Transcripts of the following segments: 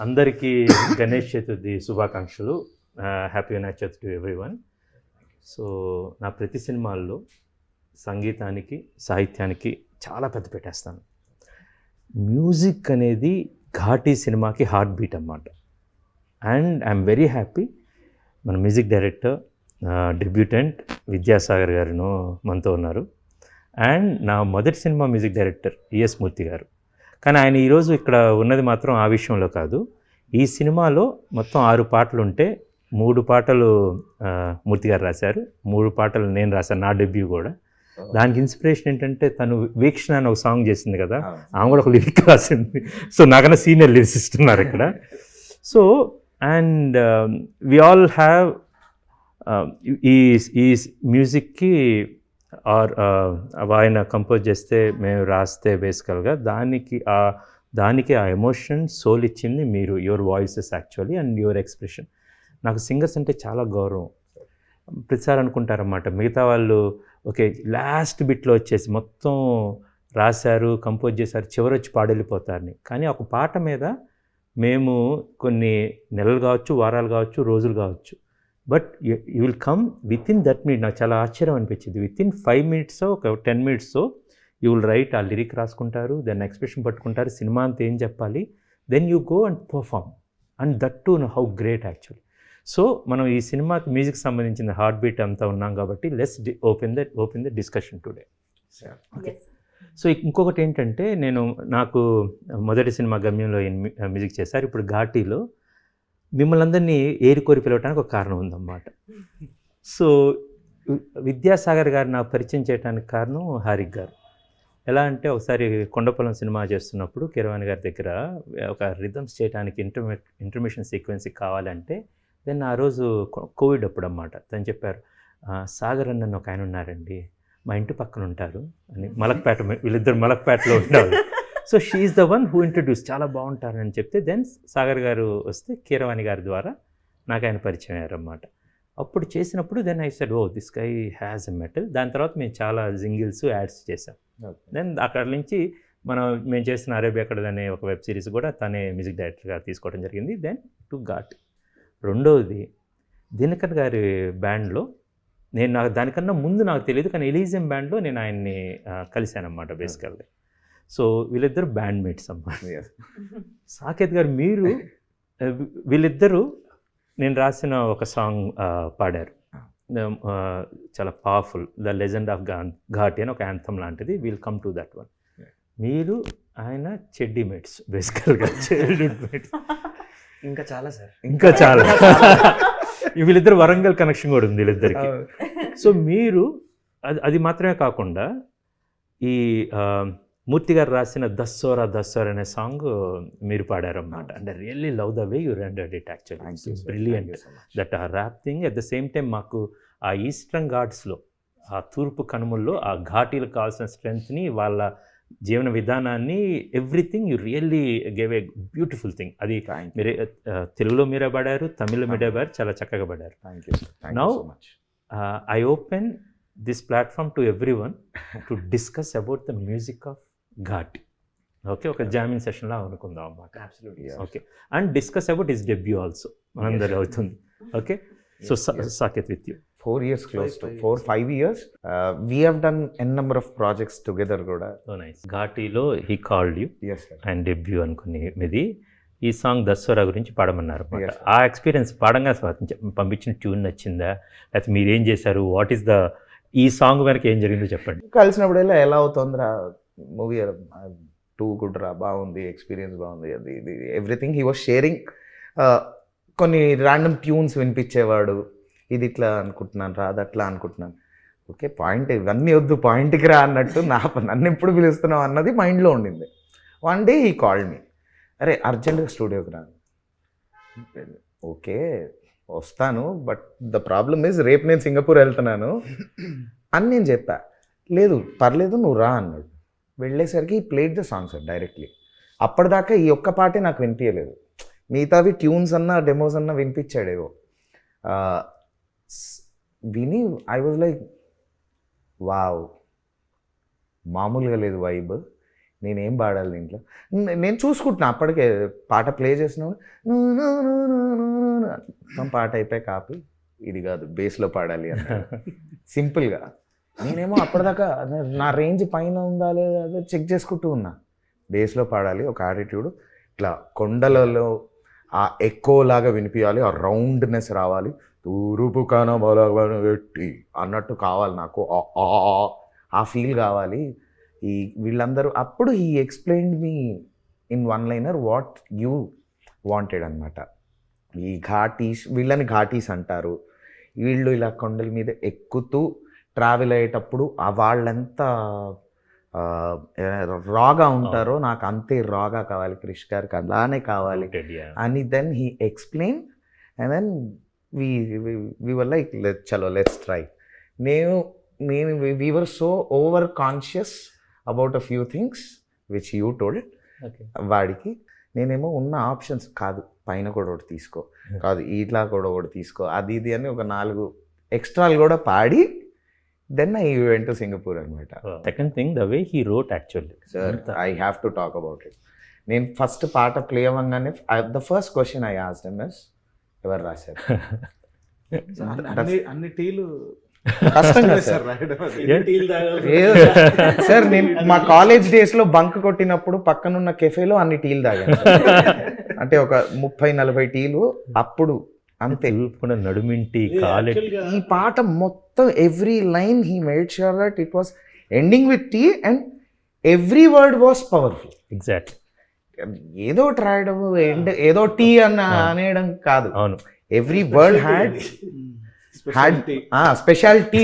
అందరికీ గణేష్ చతుర్థి శుభాకాంక్షలు. Happy Vinayaka Chavithi to everyone. So నా ప్రతి సినిమాల్లో సంగీతానికి సాహిత్యానికి చాలా పెద్ద పెట్టేస్తాను. మ్యూజిక్ అనేది ఘాటీ సినిమాకి హార్ట్ బీట్ అన్నమాట. అండ్ ఐఎమ్ వెరీ హ్యాపీ మన మ్యూజిక్ డైరెక్టర్ డెబ్యూటెంట్ విద్యాసాగర్ గారు మనతో ఉన్నారు. అండ్ నా మొదటి సినిమా మ్యూజిక్ డైరెక్టర్ ఈఎస్ మూర్తి గారు. కానీ ఆయన ఈరోజు ఇక్కడ ఉన్నది మాత్రం ఆ విషయంలో కాదు. ఈ సినిమాలో మొత్తం 6 పాటలు ఉంటే 3 పాటలు మూర్తి గారు రాశారు, 3 పాటలు నేను రాశాను, నా డెబ్యూ కూడా. దానికి ఇన్స్పిరేషన్ ఏంటంటే తను వీక్షణ అని ఒక సాంగ్ చేసింది కదా, ఆమె కూడా ఒక లిరిక్ రాసింది. సో నాకన్నా సీనియర్ లిరిసిస్ట్ ఉన్నారు ఇక్కడ. So and we all have ఈ మ్యూజిక్కి ఆర్ ఆయన కంపోజ్ చేస్తే మేము రాస్తే బేసికల్గా దానికి ఆ ఎమోషన్ సోల్ ఇచ్చింది మీరు, your voices actually and your expression. నాకు సింగర్స్ అంటే చాలా గౌరవం. ప్రతిసారి అనుకుంటారన్నమాట మిగతా వాళ్ళు ఓకే లాస్ట్ బిట్లో వచ్చేసి మొత్తం రాశారు, కంపోజ్ చేశారు, చివరి వచ్చి పాడెళ్ళిపోతారని. కానీ ఒక పాట మీద మేము కొన్ని నెలలు కావచ్చు, వారాలు కావచ్చు, రోజులు కావచ్చు, but you will come with in that minute. నాకు చాలా ఆశ్చర్యం అనిపించింది. విత్ ఇన్ 5 minutes ఒక 10 minutes యూ విల్ రైట్, ఆ లిరిక్ రాసుకుంటారు, దెన్ ఎక్స్ప్రెషన్ పట్టుకుంటారు, సినిమా అంతా ఏం చెప్పాలి, then you go and perform. And that to how great actually. So మనం ఈ సినిమాకి మ్యూజిక్ సంబంధించిన హార్ట్ బీట్ అంతా ఉన్నాం కాబట్టి let's open the discussion today. Okay. So ఇంకొకటి ఏంటంటే నాకు మొదటి సినిమా గమ్యంలో మ్యూజిక్ చేశారు. ఇప్పుడు ఘాటీలో మిమ్మల్ని అందరినీ ఏరికోరి పిలవడానికి ఒక కారణం ఉందన్నమాట. సో విద్యాసాగర్ గారు నాకు పరిచయం చేయడానికి కారణం హారిక్ గారు. ఎలా అంటే ఒకసారి కొండపొలం సినిమా చేస్తున్నప్పుడు కీరవాణి గారి దగ్గర ఒక రిథమ్స్ చేయడానికి ఇంటర్మిషన్ సీక్వెన్స్ కావాలంటే దెన్ ఆ రోజు కోవిడ్ అప్పుడు అన్నమాట. తను చెప్పారు, సాగర్ అన్న ఒక ఆయన ఉన్నారండి, మా ఇంటి పక్కన ఉంటారు అని, మలక్పేట, వీళ్ళిద్దరు మలక్పేటలో ఉంటారు. So she's the one who introduce, చాలా బాగుంటారని చెప్తే దెన్ సాగర్ గారు వస్తే కీరవాణి గారి ద్వారా నాకు ఆయన పరిచయం అయ్యారన్నమాట. అప్పుడు చేసినప్పుడు then I said, oh this guy has a metal. దాని తర్వాత మేము చాలా జింగిల్స్ యాడ్స్ చేసాం. దెన్ అక్కడ నుంచి మేము చేసిన అరేబియా అక్కడ అనే ఒక వెబ్ సిరీస్ కూడా తనే మ్యూజిక్ డైరెక్టర్గా తీసుకోవడం జరిగింది. దెన్ టు ఘాట్. రెండవది దినకర్ గారి బ్యాండ్లో నాకు దానికన్నా ముందు నాకు తెలియదు, కానీ ఎలీజియం బ్యాండ్లో నేను ఆయన్ని కలిశానమాట బేసికల్గా. సో వీళ్ళిద్దరు బ్యాండ్ మేట్స్ అన్నమాట. సాకేత్ గారు మీరు వీళ్ళిద్దరూ నేను రాసిన ఒక సాంగ్ పాడారు, చాలా powerful, the legend of Ghaati అని ఒక యాంథమ్ లాంటిది. Will come to that one. మీరు ఆయన చెడ్డీ మేట్స్ బేసికల్గా, చైల్డ్హుడ్ మేట్స్. ఇంకా చాలా సార్, ఇంకా చాలా. వీళ్ళిద్దరు వరంగల్ కనెక్షన్ కూడా ఉంది వీళ్ళిద్దరికి. సో మీరు అది మాత్రమే కాకుండా ఈ మూర్తి గారు రాసిన దస్సోరా అనే సాంగ్ మీరు పాడారన్నమాట. And I really love the way you rendered it actually. It's brilliant that ఆ rap thing. At the same time మాకు ఆ ఈస్టర్న్ ఘాట్స్లో, ఆ తూర్పు కనుమల్లో ఆ ఘాటీలకు కావాల్సిన స్ట్రెంగ్త్ని, వాళ్ళ జీవన విధానాన్ని, everything you really gave a beautiful thing. అది మీరే తెలుగులో మీరే పాడారు, తమిళ్లో మీరే పాడారు, చాలా చక్కగా పాడారు. Now I open this platform to everyone to discuss about the music of Ghaati. Okay, ఒక జామింగ్ సెషన్ లా అనుకుందాం అన్నమాట. Okay, and discuss about his debut also మనందరూ అవుతుంది. Okay, so Saketh with you. 4 years, close to 4-5 years. We have done n number of projects together కూడా. So nice. ఘాటీలో he called you and debut అనుకుని మీది ఈ సాంగ్ దస్సోరా గురించి పాడమన్నారు అన్నమాట. ఆ ఎక్స్పీరియన్స్ పాడంగా పంపించిన ట్యూన్ నచ్చిందా, లేకపోతే మీరేం చేశారు, వాట్ ఈస్ ద ఈ సాంగ్ వెనక ఏం జరిగిందో చెప్పండి. కలిసినప్పుడల్లా ఎలా అవుతుందిరా మూవీ, 2 గుడ్ రా, బాగుంది, ఎక్స్పీరియన్స్ బాగుంది, అది ఇది ఎవ్రీథింగ్ హీ వాజ్ షేరింగ్. కొన్ని ర్యాండమ్ ట్యూన్స్ వినిపించేవాడు, ఇది ఇట్లా అనుకుంటున్నాను రా, అది అట్లా అనుకుంటున్నాను. ఓకే, పాయింట్ ఇవన్నీ వద్దు, పాయింట్కి రా అన్నట్టు నన్ను ఎప్పుడు పిలుస్తున్నావు అన్నది మైండ్లో ఉండింది. One day he called me, అరే అర్జెంట్గా స్టూడియోకి రా. ఓకే వస్తాను, బట్ ద ప్రాబ్లమ్ ఈజ్ రేపు నేను సింగపూర్ వెళ్తున్నాను అని నేను చెప్పా. లేదు పర్లేదు నువ్వు రా అన్నాడు. వెళ్ళేసరికి played the song sir directly. అప్పటిదాకా ఈ ఒక్క పాటే నాకు వినిపించలేదు, మిగతావి ట్యూన్స్ అన్నా డెమోస్ అన్నా వినిపించాడేవో. విని ఐ వాజ్ లైక్ వావ్, మామూలుగా లేదు వైబ్. నేనేం పాడాలి దీంట్లో. నేను చూసుకుంటున్నా అప్పటికే పాట ప్లే చేసినప్పుడు మొత్తం పాట అయిపోయి కాపీ ఇది కాదు బేస్లో పాడాలి అని సింపుల్గా. నేనేమో అప్పటిదాకా నా రేంజ్ పైన ఉందా లేదా అదే చెక్ చేసుకుంటూ ఉన్నా. బేస్లో పాడాలి, ఒక యాటిట్యూడ్, ఇట్లా కొండలలో ఆ ఎక్కోలాగా వినిపించాలి, ఆ రౌండ్నెస్ రావాలి, తూరుపు కనబలబెట్టి అన్నట్టు కావాలి నాకు, ఆ ఫీల్ కావాలి. ఈ వీళ్ళందరూ అప్పుడు he explained me in one liner what you wanted అనమాట. ఈ ఘాటీస్, వీళ్ళని ఘాటీస్ అంటారు. వీళ్ళు ఇలా కొండల మీద ఎక్కుతూ ట్రావెల్ అయ్యేటప్పుడు వాళ్ళెంత రాగా ఉంటారో నాకు అంతే రాగా కావాలి, క్రిష్ గారికి అలానే కావాలి అని. Then he explain and then we were like చలో లెట్స్ ట్రై. నేను we were so over conscious about a few things which you told. వాడికి నేనేమో ఉన్న ఆప్షన్స్ కాదు, పైన కూడా ఒకటి తీసుకో, కాదు ఇట్లా కూడా ఒకటి తీసుకో, అది ఇది అని ఒక 4 ఎక్స్ట్రాలు కూడా పాడి then I went to Singapore అనమాట. Second thing the way he wrote actually sir I have to talk about it. నేను ఫస్ట్ పాట ప్లే అవ్వగానే the first question I asked him is ఎవరు రాశారు? అన్ని టీలు కష్టంగా సార్. సార్ నేను మా కాలేజ్ డేస్లో బంక్ కొట్టినప్పుడు పక్కనున్న కెఫేలో అన్ని టీలు తాగాను. అంటే ఒక 30-40 టీలు అప్పుడు అంతే. నడుమింటి కాలే. ఈ పాట మొత్తం every line he made sure that it was ending with T and every word was powerful. Exact. ఏదో రాయడం ఏదో టీ అనేయడం కాదు. అవును, ఎవ్రీ వర్డ్ హ్యాడ్ స్పెషాలిటీ,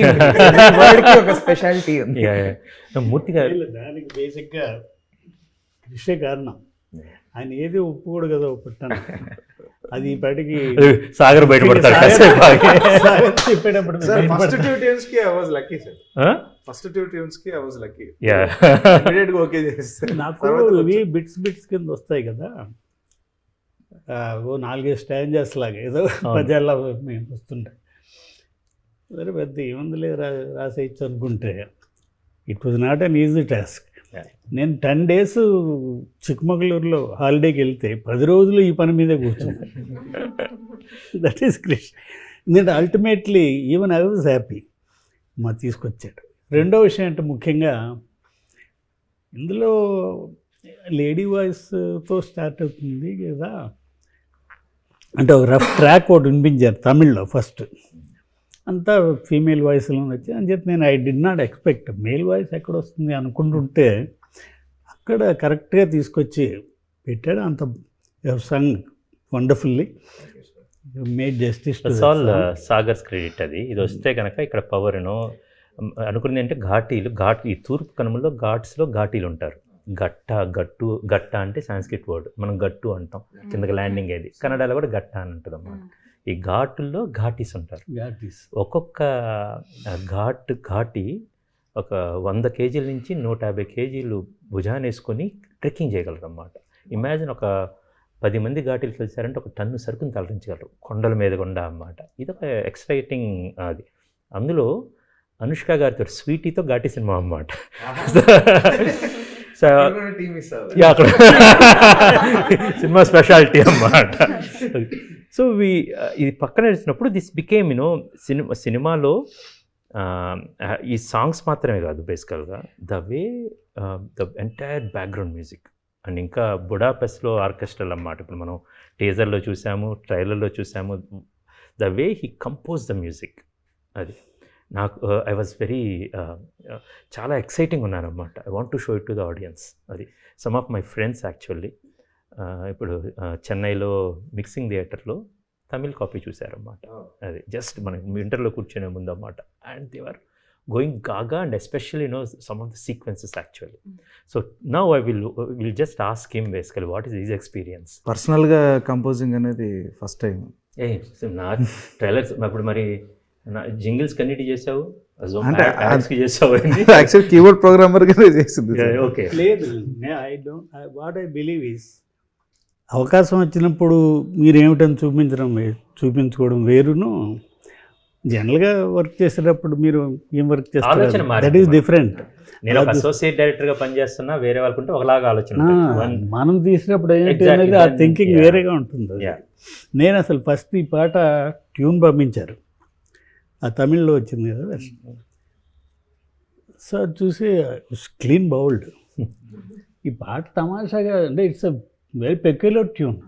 వర్డ్కి ఒక స్పెషాలిటీ ఉంది. మూర్తి గారు దానికి బేసిక్గా కృషే కారణం. ఆయన ఏది ఒప్పుకోడు కదా పుట్టాను, అది ఇప్పటికి సాగర్ బయటపడతాడు చెప్పేటప్పుడు. ఫస్ట్ 2 tunes కి I was lucky sir. First 2 tunes కి I was lucky. ఇమిడియట్ గా ఓకే చేస్తారు. నాకు ఇవి బిట్స్ కింద వస్తాయి కదా, ఓ 4 స్టాంజర్స్ లాగా ఏదో పద్యాల్లో మేము వస్తుంటాయి. సరే పెద్ద ఏముందిలే రాసేయచ్చు అనుకుంటే it was not an easy task. నేను 10 days చిక్కమగళూరులో హాలిడేకి వెళ్తే 10 రోజులు ఈ పని మీదే కూర్చున్నాను. That is Krish. ఎందుకంటే ultimately even I was happy మా తీసుకొచ్చాడు. రెండో విషయం అంటే ముఖ్యంగా ఇందులో లేడీ వాయిస్తో స్టార్ట్ అవుతుంది కదా, అంటే ఒక రఫ్ ట్రాక్ ఒకటి వినిపించారు తమిళ్లో ఫస్ట్, అంతా ఫీమేల్ వాయిస్లో వచ్చి అని చెప్పి నేను I did not expect male voice ఎక్కడ వస్తుంది అనుకుంటుంటే అక్కడ కరెక్ట్గా తీసుకొచ్చి పెట్టాడు. అంత sung wonderfully, made justice. All Sagar's credit అది. ఇది వస్తే కనుక ఇక్కడ పవర్ అనుకున్నది అంటే ఘాట్ ఈ తూర్పు కనుమల్లో ఘాట్స్లో ఘాటీలు ఉంటారు. గట్ట అంటే సాంస్క్రిట్ వర్డ్, మనం గట్టు అంటాం కిందకి ల్యాండింగ్ అయ్యేది. కన్నడలో కూడా గట్ట అని ఉంటుంది అన్నమాట. ఈ ఘాటుల్లో ఘాటీస్ ఉంటారు. ఒక్కొక్క ఘాటి ఒక 100 kgs నుంచి 150 kgs భుజాన్ని వేసుకొని ట్రెక్కింగ్ చేయగలరు అన్నమాట. ఇమాజిన్ ఒక 10 మంది ఘాటీలు కలిసారంటే 1 టన్ను సరుకుని తరలించగలరు కొండల మీద గుండా అన్నమాట. ఇది ఒక ఎక్సైటింగ్ అది. అందులో అనుష్క గారితో స్వీటీతో ఘాటీ సినిమా అన్నమాట. అక్కడ సినిమా స్పెషాలిటీ అన్నమాట. సో ఇది పక్కన వేసినప్పుడు దిస్ బికేమ్ సినిమాలో ఈ సాంగ్స్ మాత్రమే కాదు, బేసికల్గా the way the entire background music and ఇంకా బుడాపెస్ట్లో ఆర్కెస్ట్రల్ అన్నమాట. ఇప్పుడు మనం టీజర్లో చూసాము, ట్రైలర్లో చూసాము, the way he compose the music. అది నాకు ఐ వాజ్ వెరీ చాలా ఎక్సైటింగ్ ఉన్నాను అన్నమాట. I want to show it to the audience. అది some of my friends actually ఇప్పుడు చెన్నైలో మిక్సింగ్ థియేటర్లో తమిళ్ కాపీ చూశారన్నమాట. అది జస్ట్ మనకి ఇంటర్లో కూర్చునే ముందు అన్నమాట. And they are going gaga and especially some of the sequences actually. So now I will just ask him basically what is his experience. పర్సనల్గా కంపోజింగ్ అనేది ఫస్ట్ టైం. నా ట్రైలర్స్ అప్పుడు మరి జింగిల్స్ కన్నిటి చేసావు, అంటే చేసావు, యాక్చువల్ కీబోర్డ్ ప్రోగ్రామర్గానే చేసింది. Okay, లేదు వాట్ ఐ బిలీవ్ ఈస్ అవకాశం వచ్చినప్పుడు మీరేమిటని చూపించుకోవడం వేరును, జనరల్గా వర్క్ చేసేటప్పుడు మీరు ఏం వర్క్ చేస్తారు ఆలోచన మారింది దట్ ఈస్ మనకి. డిఫరెంట్. నేను ఒక అసోసియేట్ డైరెక్టర్గా పనిచేస్తున్నా, వేరే వాళ్ళకుంటే ఒకలాగా ఆలోచన ఉంటుంది. మనం తీసినప్పుడు ఏంటి Exactly, అనేది ఆ then, థింకింగ్ yeah. వేరేగా ఉంటుంది. Yeah. నేను అసలు ఫస్ట్ ఈ పాట ట్యూన్ పంపించారు, ఆ తమిళ్లో వచ్చింది కదా, సో అది చూసి క్లీన్ బౌల్డ్. ఈ పాట తమాషాగా అంటే it's a very peculiar tune.